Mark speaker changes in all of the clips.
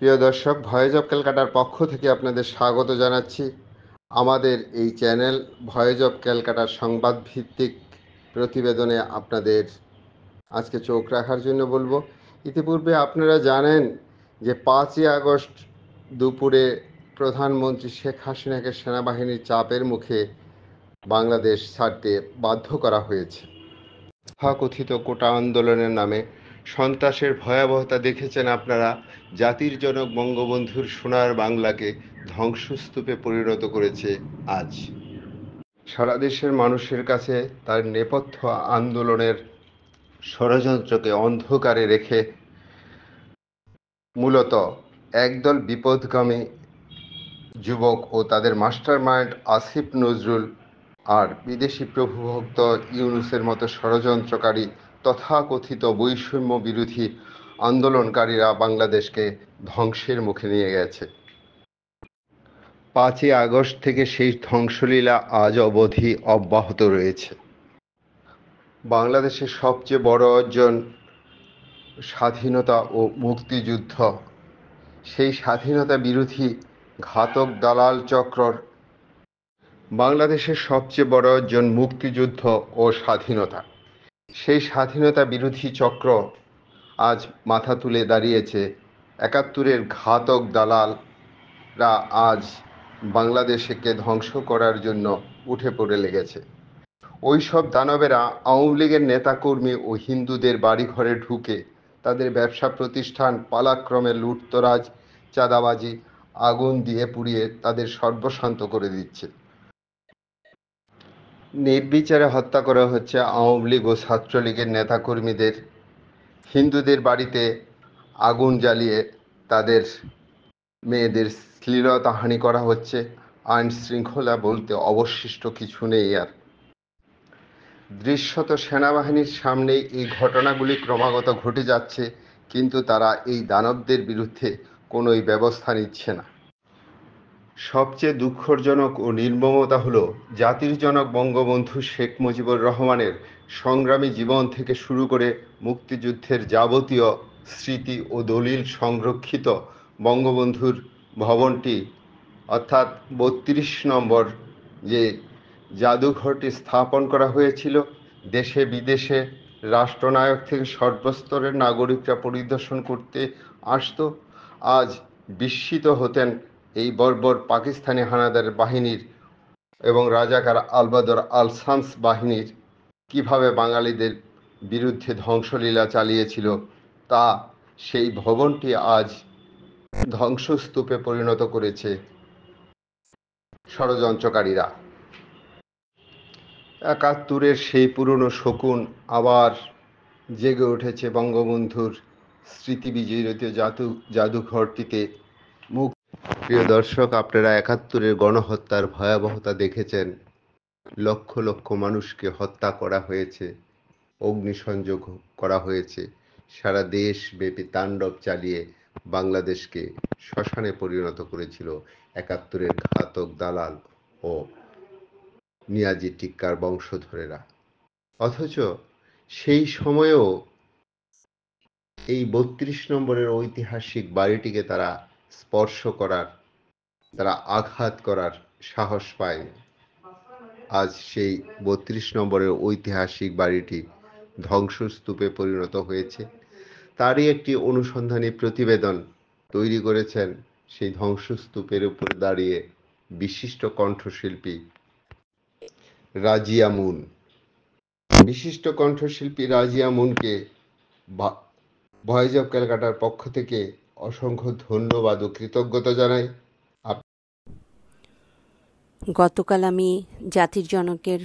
Speaker 1: প্রিয় দর্শক, voice of ক্যালকাটার পক্ষ থেকে আপনাদের স্বাগত জানাচ্ছি। আমাদের এই চ্যানেল ভয়েস অব ক্যালকাটার সংবাদ ভিত্তিক প্রতিবেদনে আপনাদের আজকে চোখ রাখার জন্য বলবো। ইতিপূর্বে আপনারা জানেন যে 5ই আগস্ট দুপুরে প্রধানমন্ত্রী শেখ হাসিনাকে সেনাবাহিনীর চাপের মুখে বাংলাদেশ ছাড়তে বাধ্য করা হয়েছে। তথাকথিত কোটা আন্দোলনের নামে সন্ত্রাসের ভয়াবহতা দেখেছেন আপনারা। জাতির জনক বঙ্গবন্ধুর সোনার বাংলাকে ধ্বংসস্তূপে পরিণত করেছে আজ। সারা দেশের মানুষের কাছে তার নেপথ্য আন্দোলনের ষড়যন্ত্রকে অন্ধকারে রেখে মূলত একদল বিপথগামী যুবক ও তাদের মাস্টারমাইন্ড আসিফ নজরুল আর বিদেশি প্রভুভক্ত ইউনূসের মতো ষড়যন্ত্রকারী তথাকথিত বৈষম্য বিরোধী আন্দোলনকারীরা বাংলাদেশকে ধ্বংসের মুখে নিয়ে গেছে। 5ই আগস্ট থেকে সেই ধ্বংসলীলা আজ অবধি অব্যাহত রয়েছে। বাংলাদেশের সবচেয়ে বড় অর্জন স্বাধীনতা ও মুক্তিযুদ্ধ। সেই স্বাধীনতা বিরোধী ঘাতক দালাল চক্রর বাংলাদেশের সবচেয়ে বড় অর্জন মুক্তিযুদ্ধ ও স্বাধীনতা। সেই স্বাধীনতা বিরোধী চক্র আজ মাথা তুলে দাঁড়িয়েছে। ৭১-এর ঘাতক দালালরা আজ বাংলাদেশকে ধ্বংস করার জন্য উঠে পড়ে লেগেছে। ওই সব দানবেরা আওয়ামী লীগের নেতাকর্মী ও হিন্দুদের বাড়িঘরে ঢুকে তাদের ব্যবসা প্রতিষ্ঠান পালাক্রমে লুটতরাজ, চাঁদাবাজি, আগুন দিয়ে পুড়িয়ে তাদের সর্বশান্ত করে দিচ্ছে। নির্বিচারে হত্যা করা হচ্ছে আওয়ামী লীগ ও ছাত্রলীগের নেতাকর্মীদের। হিন্দুদের বাড়িতে আগুন জ্বালিয়ে তাদের মেয়েদের শ্লীলতাহানি করা হচ্ছে। আইন শৃঙ্খলা বলতে অবশিষ্ট কিছু নেই আর। দৃশ্যত সেনাবাহিনীর সামনেই এই ঘটনাগুলি ক্রমাগত ঘটে যাচ্ছে, কিন্তু তারা এই দানবদের বিরুদ্ধে কোনোই ব্যবস্থা নিচ্ছে না। সবচেয়ে দুঃখজনক ও নির্মমতা হলো জাতির জনক বঙ্গবন্ধু শেখ মুজিবুর রহমানের সংগ্রামী জীবন থেকে শুরু করে মুক্তিযুদ্ধের যাবতীয় স্মৃতি ও দলিল সংরক্ষিত বঙ্গবন্ধুর ভবনটি, অর্থাৎ ৩২ নম্বর যে জাদুঘরটি স্থাপন করা হয়েছিল, দেশে বিদেশে রাষ্ট্রনায়ক থেকে সর্বস্তরের নাগরিকরা পরিদর্শন করতে আসত। আজ বিস্মিত হতেন এই বর্বর পাকিস্তানি হানাদার বাহিনীর এবং রাজাকার আলবাদর আল শামস বাহিনীর কিভাবে বাঙালিদের বিরুদ্ধে ধ্বংসলীলা চালিয়েছিল, তা সেই ভবনটি আজ ধ্বংসস্তূপে পরিণত করেছে ষড়যন্ত্রকারীরা। ৭১-এর সেই পুরনো শকুন আবার জেগে উঠেছে বঙ্গবন্ধুর স্মৃতিবিজড়িত জাদুঘরটিতে। প্রিয় দর্শক, আপনারা ৭১-এর গণহত্যার ভয়াবহতা দেখেছেন। লক্ষ লক্ষ মানুষকে হত্যা করা হয়েছে, অগ্নিসংযোগ করা হয়েছে। সারা দেশব্যাপী তাণ্ডব চালিয়ে বাংলাদেশকে শ্মশানে পরিণত করেছিল ৭১-এর ঘাতক দালাল ও নিয়াজি টিক্কার বংশধরেরা। অথচ সেই সময়েও এই ৩২ নম্বরের ঐতিহাসিক বাড়িটিকে তারা স্পর্শ করার, তারা আঘাত করার সাহস পায়নি। আজ সেই ৩২ নম্বরের ঐতিহাসিক বাড়িটি ধ্বংসস্তূপে পরিণত হয়েছে। তারই একটি অনুসন্ধানী প্রতিবেদন তৈরি করেছেন সেই ধ্বংসস্তূপের উপরে দাঁড়িয়ে বিশিষ্ট কণ্ঠশিল্পী রাজিয়া মুন। বিশিষ্ট কণ্ঠশিল্পী রাজিয়া মুনকে ভয়েস অব ক্যালকাটার পক্ষ থেকে অসংখ্য ধন্যবাদ ও কৃতজ্ঞতা জানাই।
Speaker 2: গতকাল আমি জাতির জনকের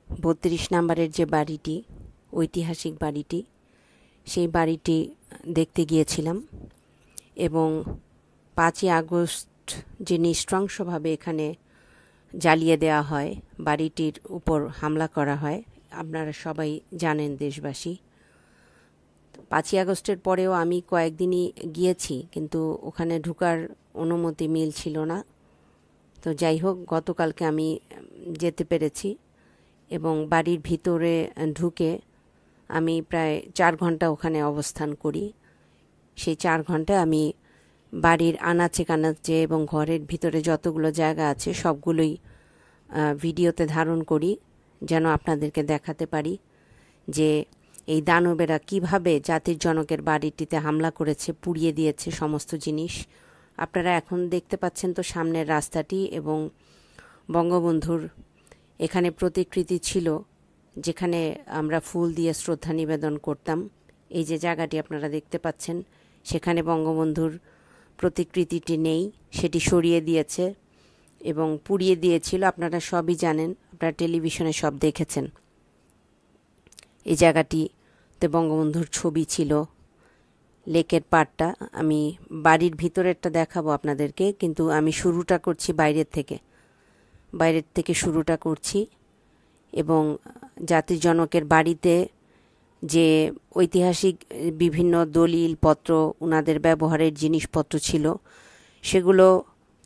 Speaker 2: ৩২ নম্বরের যে বাড়িটি, ঐতিহাসিক বাড়িটি, সেই বাড়িটি দেখতে গিয়েছিলাম এবং ৫ই আগস্ট যে নৃশংসভাবে এখানে জ্বালিয়ে দেওয়া হয়, বাড়িটির উপর হামলা করা হয়, আপনারা সবাই জানেন দেশবাসী। ৫ই আগস্টের পরেও আমি কয়েকদিনই গিয়েছি, কিন্তু ওখানে ঢোকার অনুমতি মিলছিল না। তো যাই হোক, গতকালকে আমি যেতে পেরেছি এবং বাড়ির ভিতরে ঢুকে আমি প্রায় ৪ ঘন্টা ওখানে অবস্থান করি। সেই ৪ ঘন্টায় আমি বাড়ির আনাচে কানাচে এবং ঘরের ভিতরে যতগুলো জায়গা আছে সবগুলোই ভিডিওতে ধারণ করি, যেন আপনাদেরকে দেখাতে পারি যে এই দানবেরা কিভাবে জাতির জনকের বাড়িটিতে হামলা করেছে, পুড়িয়ে দিয়েছে সমস্ত জিনিস। আপনারা এখন দেখতে পাচ্ছেন তো সামনের রাস্তাটি, এবং বঙ্গবন্ধুর এখানে প্রতিকৃতি ছিল যেখানে আমরা ফুল দিয়ে শ্রদ্ধা নিবেদন করতাম। এই যে জায়গাটি আপনারা দেখতে পাচ্ছেন, সেখানে বঙ্গবন্ধুর প্রতিকৃতিটি নেই, সেটি সরিয়ে দিয়েছে এবং পুড়িয়ে দিয়েছিল। আপনারা সবই জানেন, আপনারা টেলিভিশনে সব দেখেছেন। এই জায়গাটিতে বঙ্গবন্ধুর ছবি ছিল, লেকের পাড়টা। আমি বাড়ির ভিতরেরটা দেখাবো আপনাদেরকে, কিন্তু আমি শুরুটা করছি বাইরের থেকে শুরুটা করছি। এবং জাতির জনকের বাড়িতে যে ঐতিহাসিক বিভিন্ন দলিল পত্র, ওনাদের ব্যবহারের জিনিসপত্র ছিল, সেগুলো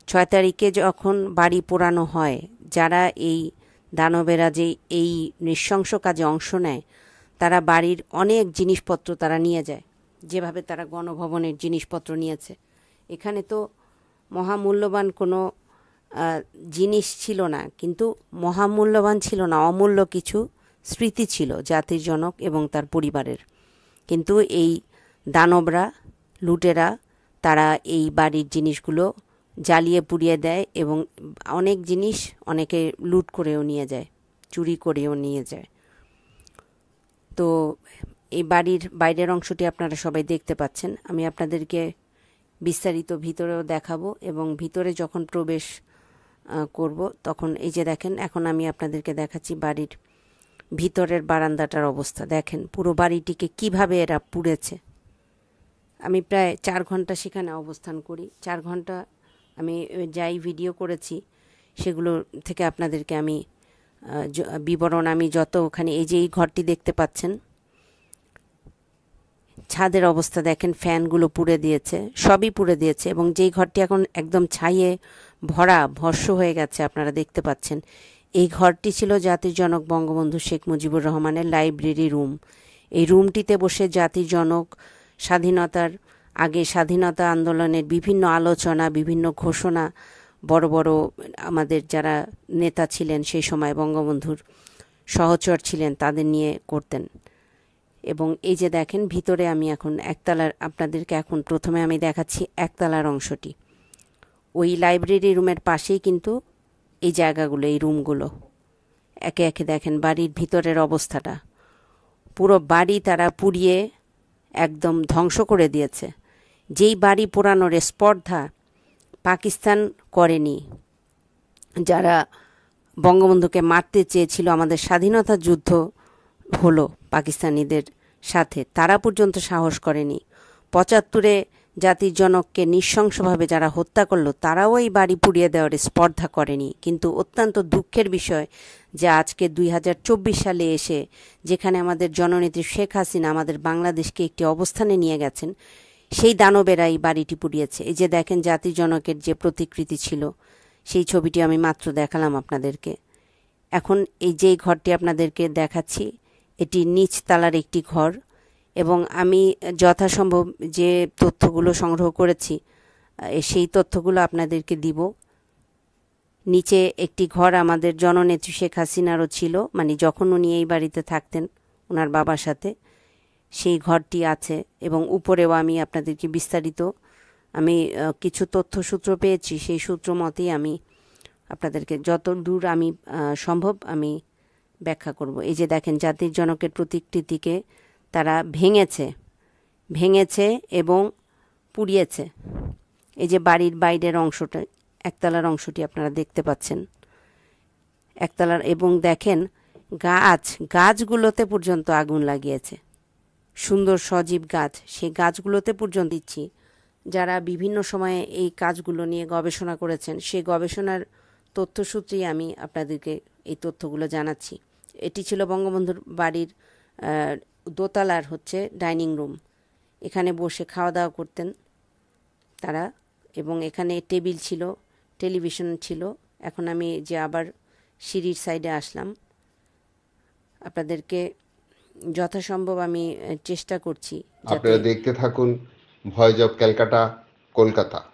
Speaker 2: 6 তারিখে যখন বাড়ি পোড়ানো হয়, যারা এই দানবেরা যে এই নৃশংস কাজে অংশ নেয়, তারা বাড়ির অনেক জিনিসপত্র তারা নিয়ে যায়, যেভাবে তারা গণভবনের জিনিসপত্র নিয়েছে। এখানে তো মহামূল্যবান কোনো জিনিস ছিল না, কিন্তু মহামূল্যবান ছিল না, অমূল্য কিছু স্মৃতি ছিল জাতির জনক এবং তার পরিবারের। কিন্তু এই দানবরা, লুটেরা, তারা এই বাড়ির জিনিসগুলো জ্বালিয়ে পুড়িয়ে দেয় এবং অনেক জিনিস অনেকে লুট করেও নিয়ে যায়, চুরি করেও নিয়ে যায়। তো এই বাড়ির বাইরের অংশটি আপনারা সবাই দেখতে পাচ্ছেন। আমি আপনাদেরকে বিস্তারিত ভিতরেও দেখাবো, এবং ভিতরে যখন প্রবেশ করব তখন এই যে দেখেন, এখন আমি আপনাদেরকে দেখাচ্ছি বাড়ির ভিতরের বারান্দাটার অবস্থা। দেখেন পুরো বাড়িটিকে কিভাবে এরা পুড়েছে। আমি প্রায় 4 ঘন্টা সেখানে অবস্থান করি। 4 ঘন্টা আমি যাই ভিডিও করেছি সেগুলো থেকে আপনাদেরকে আমি বিবরণ আমি যত ওখানে, এই যে এই ঘরটি দেখতে পাচ্ছেন, ছাদের অবস্থা দেখেন, ফ্যানগুলো পুড়ে দিয়েছে, সবই পুড়ে দিয়েছে। এবং যেই ঘরটি এখন একদম ছাইয়ে ভরা, ভস্ম হয়ে গেছে, আপনারা দেখতে পাচ্ছেন, এই ঘরটি ছিল জাতির জনক বঙ্গবন্ধু শেখ মুজিবুর রহমানের লাইব্রেরি রুম। এই রুমটিতে বসে জাতির জনক স্বাধীনতার আগে স্বাধীনতা আন্দোলনের বিভিন্ন আলোচনা, বিভিন্ন ঘোষণা, বড় বড় আমাদের যারা নেতা ছিলেন সেই সময়, বঙ্গবন্ধুর সহচর ছিলেন, তাদের নিয়ে করতেন। এবং এই যে দেখেন ভিতরে আমি এখন একতলার, আপনাদেরকে এখন প্রথমে আমি দেখাচ্ছি একতলার অংশটি। ওই লাইব্রেরি রুমের পাশেই কিন্তু এই জায়গাগুলো, এই রুমগুলো। একে একে দেখেন বাড়ির ভিতরের অবস্থাটা। পুরো বাড়ি তারা পুড়িয়ে একদম ধ্বংস করে দিয়েছে। যেই বাড়ি পোড়ানোর স্পর্ধা পাকিস্তান করেনি, যারা বঙ্গবন্ধুকে মারতে চেয়েছিল, আমাদের স্বাধীনতা যুদ্ধ হলো পাকিস্তানিদের সাথে, তারা পর্যন্ত সাহস করেনি। 75-এ জাতির জনককে নৃশংসভাবে যারা হত্যা করলো, তারাও এই বাড়ি পুড়িয়ে দেওয়ার স্পর্ধা করেনি। কিন্তু অত্যন্ত দুঃখের বিষয় যে আজকে 2024 সালে এসে যেখানে আমাদের জননেত্রী শেখ হাসিনা আমাদের বাংলাদেশকে একটি অবস্থানে নিয়ে গেছেন, সেই দানবেরা এই বাড়িটি পুড়িয়েছে। এই যে দেখেন জাতির জনকের যে প্রতিকৃতি ছিল, সেই ছবিটি আমি মাত্র দেখালাম আপনাদেরকে। এখন এই যে ঘরটি আপনাদেরকে দেখাচ্ছি, এটি নিচতলার একটি ঘর, এবং আমি যথাসম্ভব যে তথ্যগুলো সংগ্রহ করেছি সেই তথ্যগুলো আপনাদেরকে দিব। নিচে একটি ঘর আমাদের জননেত্রী শেখ হাসিনারও ছিল, মানে যখন উনি এই বাড়িতে থাকতেন ওনার বাবার সাথে, সেই ঘরটি আছে। এবং উপরেও আমি আপনাদেরকে বিস্তারিত আমি কিছু তথ্যসূত্র পেয়েছি, সেই সূত্র মতেই আমি আপনাদেরকে যত দূর আমি সম্ভব আমি ব্যাখ্যা করব। এই যে দেখেন জাতির জনকের প্রতিকৃতিকে তারা ভেঙেছে এবং পুড়িয়েছে। এই যে বাড়ির বাইরের অংশটা, একতলার অংশটি আপনারা দেখতে পাচ্ছেন, একতলার। এবং দেখেন গাছগুলোতে পর্যন্ত আগুন লাগিয়েছে, সুন্দর সজীব গাছ, সেই গাছগুলোতে পর্যন্ত দিচ্ছি। যারা বিভিন্ন সময়ে এই কাজগুলো নিয়ে গবেষণা করেছেন, সেই গবেষণার তথ্যসূত্রেই আমি আপনাদেরকে এই তথ্যগুলো জানাচ্ছি। এটি ছিল বঙ্গবন্ধুর বাড়ির দোতলার ডাইনিং রুম। এখানে বসে খাওয়া দাওয়া করতেন তারা, এবং এখানে টেবিল ছিল, টেলিভিশন ছিল। এখন আমি যে আবার সিঁড়ির সাইডে আসলাম, আপনাদেরকে যথাসম্ভব আমি চেষ্টা করছি।
Speaker 1: আপনারা দেখতে থাকুন ভয়েস অফ ক্যালকাটা কলকাতা।